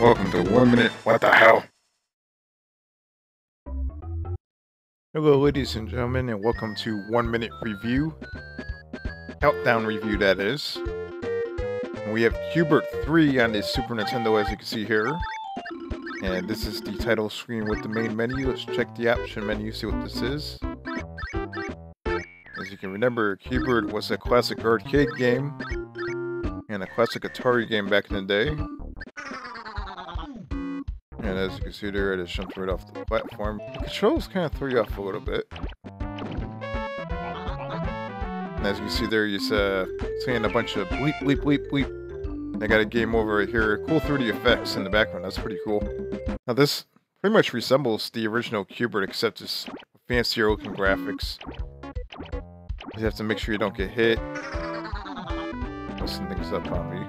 Welcome to 1 Minute What the Hell. Hello ladies and gentlemen, and welcome to 1 Minute Review. Countdown review, that is. And we have Q-bert 3 on the Super Nintendo, as you can see here. And this is the title screen with the main menu. Let's check the option menu, see what this is. As you can remember, Q-bert was a classic arcade game and a classic Atari game back in the day. And as you can see there, it has jumped right off the platform. The controls kind of throw you off a little bit. And as you can see there, you're seeing a bunch of bleep, bleep, bleep, bleep. I got a game over right here. Cool 3D effects in the background. That's pretty cool. Now this pretty much resembles the original Q-bert, except it's fancier looking graphics. You have to make sure you don't get hit. Listen things up on me.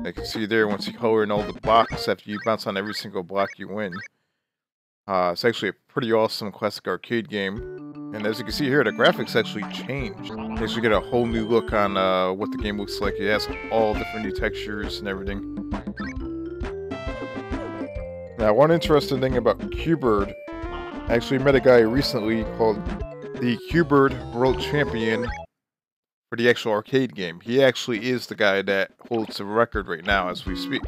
You can see there, once you color in all the blocks, after you bounce on every single block, you win. It's actually a pretty awesome classic arcade game. And as you can see here, the graphics actually changed. You actually get a whole new look on what the game looks like. It has all different new textures and everything. Now, one interesting thing about Q-bert, I actually met a guy recently called the Q-bert World Champion for the actual arcade game. He actually is the guy that holds the record right now as we speak.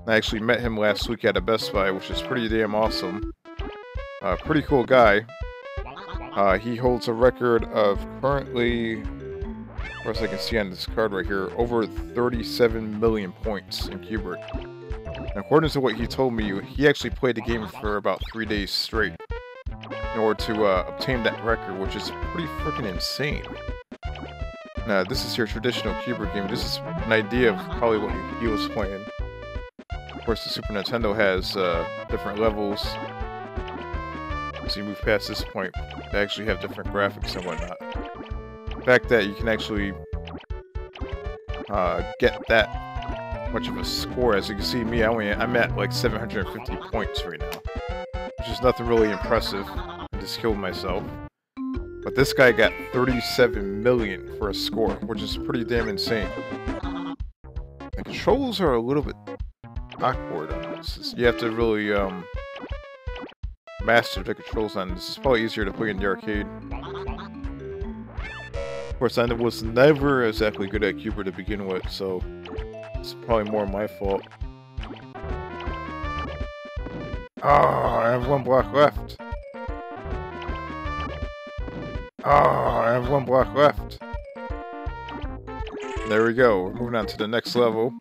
I actually met him last week at a Best Buy, which is pretty damn awesome. Pretty cool guy. He holds a record of currently, of course I can see on this card right here, over 37 million points in Q-bert. According to what he told me, he actually played the game for about 3 days straight in order to obtain that record, which is pretty freaking insane. Now, this is your traditional Q-bert game. This is an idea of probably what he was playing. Of course, the Super Nintendo has different levels. As you move past this point, they actually have different graphics and whatnot. The fact that you can actually get that much of a score, as you can see me, I'm at like 750 points right now, which is nothing really impressive. I just killed myself. But this guy got 37 million for a score, which is pretty damn insane. The controls are a little bit awkward on this. You have to really master the controls on this. It's probably easier to play in the arcade. Of course, I was never exactly good at Q-bert to begin with, so it's probably more my fault. Oh, I have one block left. Oh, I have one block left. There we go. We're moving on to the next level.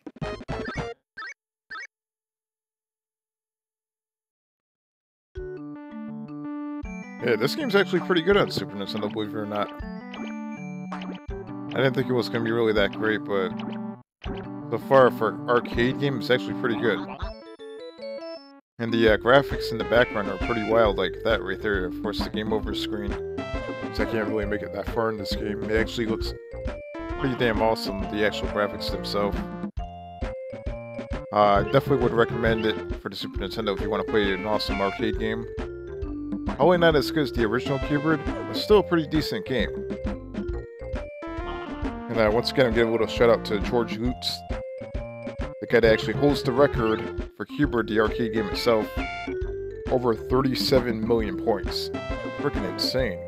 Yeah, this game's actually pretty good on Super Nintendo, believe it or not. I didn't think it was going to be really that great, but so far for an arcade game, it's actually pretty good. And the graphics in the background are pretty wild, like that right there. Of course, the game over screen. So I can't really make it that far in this game. It actually looks pretty damn awesome, the actual graphics themselves. I definitely would recommend it for the Super Nintendo if you want to play an awesome arcade game. Probably not as good as the original Q-bert, but still a pretty decent game. And once again, I'm giving a little shout out to George Leutz, the guy that actually holds the record for Q-bert, the arcade game itself. Over 37 million points. Freaking insane.